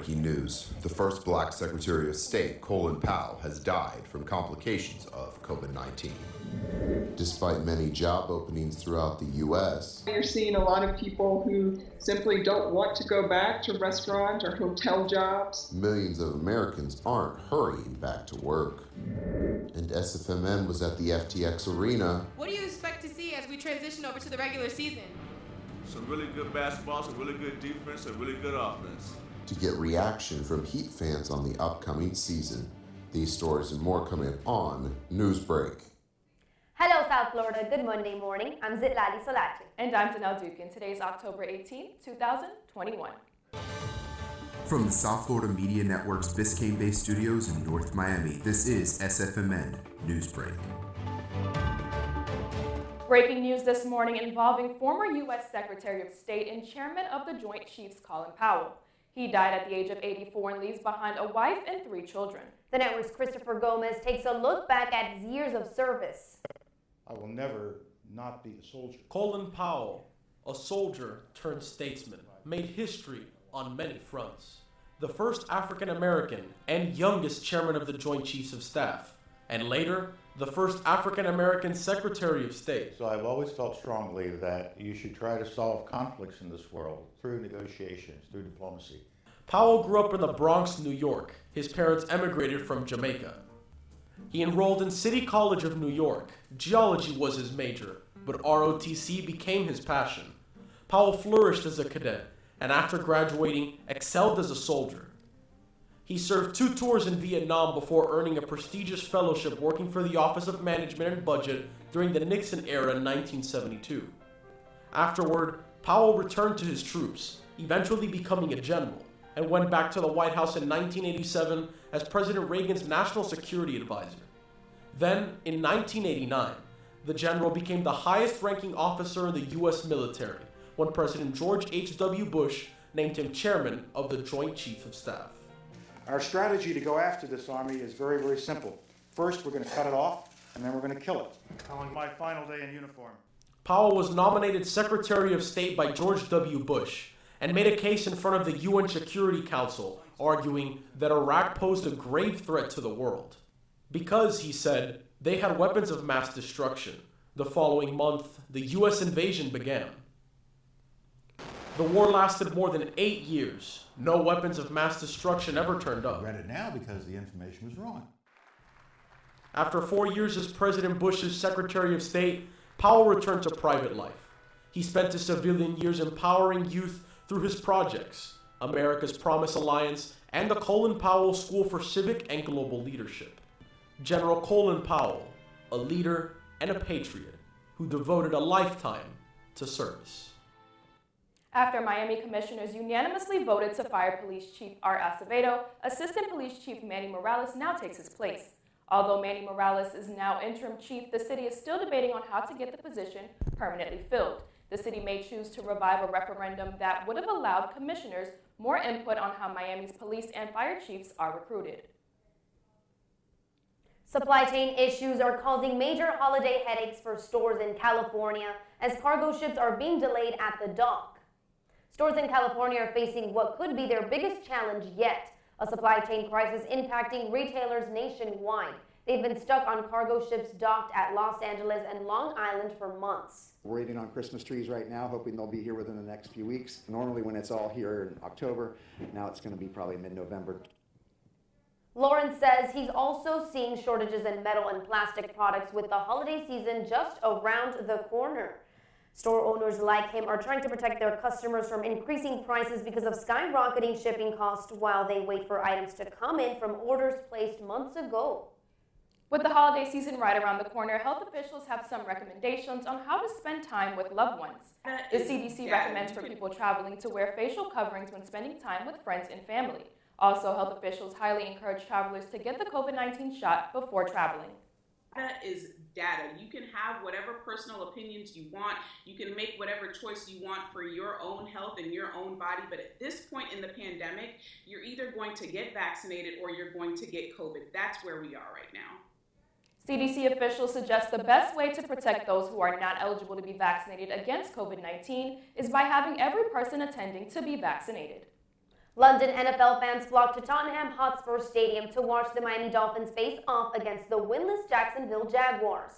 Breaking news. The first black Secretary of State, Colin Powell, has died from complications of COVID-19. Despite many job openings throughout the U.S., you're seeing a lot of people who simply don't want to go back to restaurant or hotel jobs. millions of Americans aren't hurrying back to work. And SFMN was at the FTX Arena. What do you expect to see as we transition over to the regular season? Some really good basketball, some really good defense, and really good offense. To get reaction from Heat fans on the upcoming season. These stories and more coming up on Newsbreak. Hello, South Florida. Good Monday morning. I'm Zitlali Solati. And I'm Danelle Dukin. Today's October 18th, 2021. From the South Florida Media Network's Biscayne-based studios in North Miami, this is SFMN Newsbreak. Breaking news this morning involving former U.S. Secretary of State and Chairman of the Joint Chiefs, Colin Powell. He died at the age of 84 and leaves behind a wife and 3 children. The network's Christopher Gomez takes a look back at his years of service. I will never not be a soldier. Colin Powell, a soldier turned statesman, made history on many fronts. The first African American and youngest chairman of the Joint Chiefs of Staff, and later, the first African American Secretary of State. So I've always felt strongly that you should try to solve conflicts in this world through negotiations, through diplomacy. Powell grew up in the Bronx, New York. His parents emigrated from Jamaica. He enrolled in City College of New York. Geology was his major, but ROTC became his passion. Powell flourished as a cadet, and after graduating, excelled as a soldier. He served 2 tours in Vietnam before earning a prestigious fellowship working for the Office of Management and Budget during the Nixon era in 1972. Afterward, Powell returned to his troops, eventually becoming a general, and went back to the White House in 1987 as President Reagan's National Security Advisor. Then, in 1989, the general became the highest-ranking officer in the U.S. military when President George H.W. Bush named him chairman of the Joint Chiefs of Staff. Our strategy to go after this army is very, very simple. First, we're going to cut it off, and then we're going to kill it. On my final day in uniform. Powell was nominated Secretary of State by George W. Bush and made a case in front of the UN Security Council, arguing that Iraq posed a grave threat to the world. Because, he said, they had weapons of mass destruction. The following month, the U.S. invasion began. The war lasted more than 8 years. No weapons of mass destruction ever turned up. I read it now because the information was wrong. After 4 years as President Bush's Secretary of State, Powell returned to private life. He spent his civilian years empowering youth through his projects, America's Promise Alliance, and the Colin Powell School for Civic and Global Leadership. General Colin Powell, a leader and a patriot who devoted a lifetime to service. After Miami commissioners unanimously voted to fire Police Chief Art Acevedo, Assistant Police Chief Manny Morales now takes his place. Although Manny Morales is now interim chief, the city is still debating on how to get the position permanently filled. The city may choose to revive a referendum that would have allowed commissioners more input on how Miami's police and fire chiefs are recruited. Supply chain issues are causing major holiday headaches for stores in California as cargo ships are being delayed at the dock. Stores in California are facing what could be their biggest challenge yet, a supply chain crisis impacting retailers nationwide. They've been stuck on cargo ships docked at Los Angeles and Long Island for months. We're waiting on Christmas trees right now, hoping they'll be here within the next few weeks. Normally when it's all here in October, now it's going to be probably mid-November. Lawrence says he's also seeing shortages in metal and plastic products with the holiday season just around the corner. Store owners like him are trying to protect their customers from increasing prices because of skyrocketing shipping costs while they wait for items to come in from orders placed months ago. With the holiday season right around the corner, health officials have some recommendations on how to spend time with loved ones. The CDC recommends for people traveling to wear facial coverings when spending time with friends and family. Also, health officials highly encourage travelers to get the COVID-19 shot before traveling. Data is data. You can have whatever personal opinions you want. You can make whatever choice you want for your own health and your own body. But at this point in the pandemic, you're either going to get vaccinated or you're going to get COVID. That's where we are right now. CDC officials suggest the best way to protect those who are not eligible to be vaccinated against COVID-19 is by having every person attending to be vaccinated. London NFL fans flocked to Tottenham Hotspur Stadium to watch the Miami Dolphins face off against the winless Jacksonville Jaguars.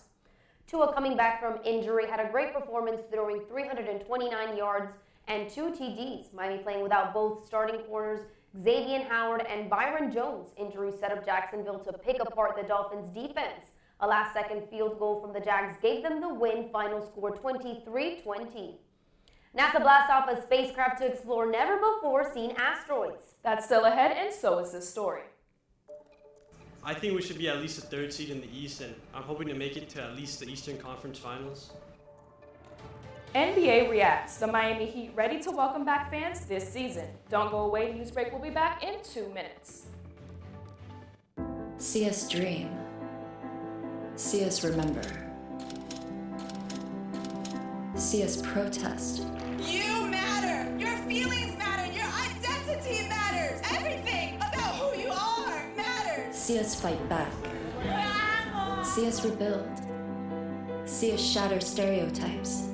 Tua, coming back from injury, had a great performance, throwing 329 yards and 2 TDs. Miami playing without both starting corners Xavier Howard and Byron Jones. Injuries set up Jacksonville to pick apart the Dolphins' defense. A last-second field goal from the Jags gave them the win. Final score 23-20. NASA blasts off a spacecraft to explore never-before-seen asteroids. That's still ahead, and so is this story. I think we should be at least the 3rd seed in the East, and I'm hoping to make it to at least the Eastern Conference Finals. NBA reacts. The Miami Heat ready to welcome back fans this season. Don't go away. Newsbreak will be back in 2 minutes. See us dream. See us remember. See us protest. You matter. Your feelings matter. Your identity matters. Everything about who you are matters. See us fight back. See us rebuild. See us shatter stereotypes.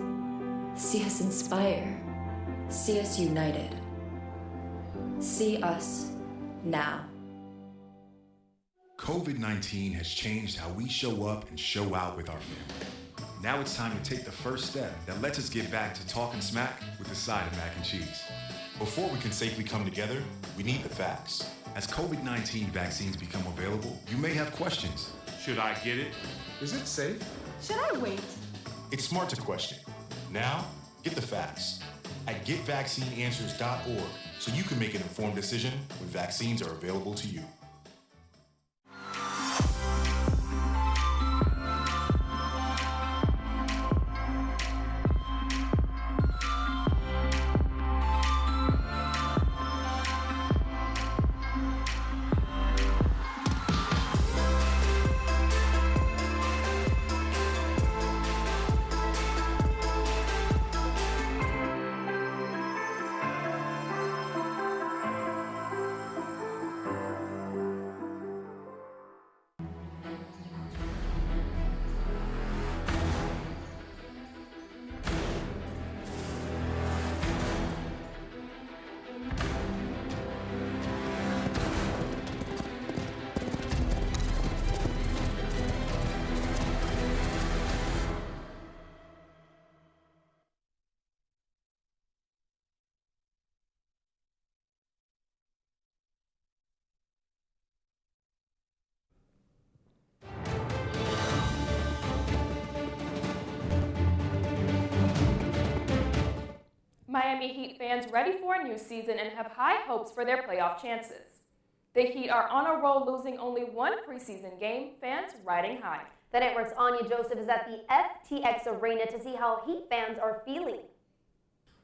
See us inspire. See us united. See us now. COVID-19 has changed how we show up and show out with our family. Now it's time to take the first step that lets us get back to talking smack with a side of mac and cheese. Before we can safely come together, we need the facts. As COVID-19 vaccines become available, you may have questions. Should I get it? Is it safe? Should I wait? It's smart to question. Now, get the facts at getvaccineanswers.org so you can make an informed decision when vaccines are available to you. Miami Heat fans ready for a new season and have high hopes for their playoff chances. The Heat are on a roll, losing only one preseason game. Fans riding high. The network's Anya Joseph is at the FTX Arena to see how Heat fans are feeling.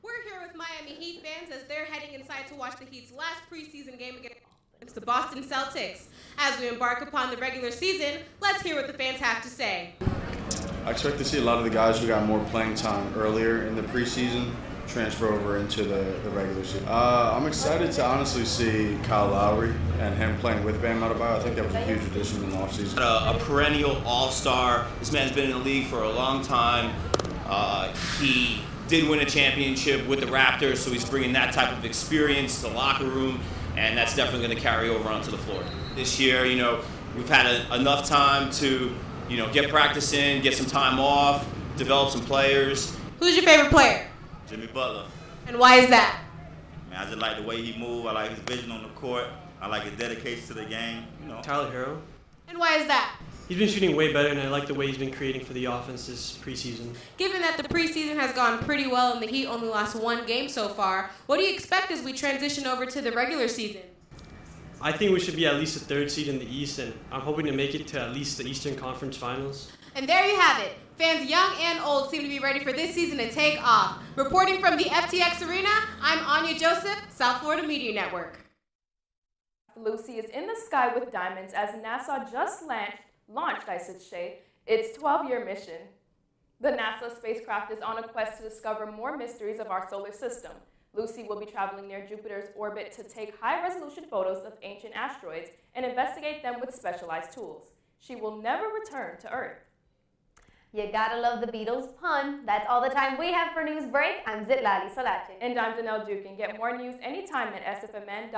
We're here with Miami Heat fans as they're heading inside to watch the Heat's last preseason game against the Boston Celtics. As we embark upon the regular season, let's hear what the fans have to say. I expect to see a lot of the guys who got more playing time earlier in the preseason transfer over into the regular season. I'm excited to honestly see Kyle Lowry and him playing with Bam Adebayo. I think that was a huge addition in the offseason. A perennial all-star. This man's been in the league for a long time. He did win a championship with the Raptors, so he's bringing that type of experience to the locker room, and that's definitely going to carry over onto the floor. This year, we've had enough time to, get practice in, get some time off, develop some players. Who's your favorite player? Jimmy Butler. And why is that? Man, I just like the way he moves. I like his vision on the court. I like his dedication to the game. Tyler Hero. And why is that? He's been shooting way better, and I like the way he's been creating for the offense this preseason. Given that the preseason has gone pretty well and the Heat only lost one game so far, what do you expect as we transition over to the regular season? I think we should be at least the 3rd seed in the East, and I'm hoping to make it to at least the Eastern Conference Finals. And there you have it. Fans young and old seem to be ready for this season to take off. Reporting from the FTX Arena, I'm Anya Joseph, South Florida Media Network. Lucy is in the sky with diamonds as NASA just launched, its 12-year mission. The NASA spacecraft is on a quest to discover more mysteries of our solar system. Lucy will be traveling near Jupiter's orbit to take high-resolution photos of ancient asteroids and investigate them with specialized tools. She will never return to Earth. You gotta love the Beatles pun. That's all the time we have for Newsbreak. I'm Zitlali Salache. And I'm Danelle Duke. And get more news anytime at sfmn.fiu.edu.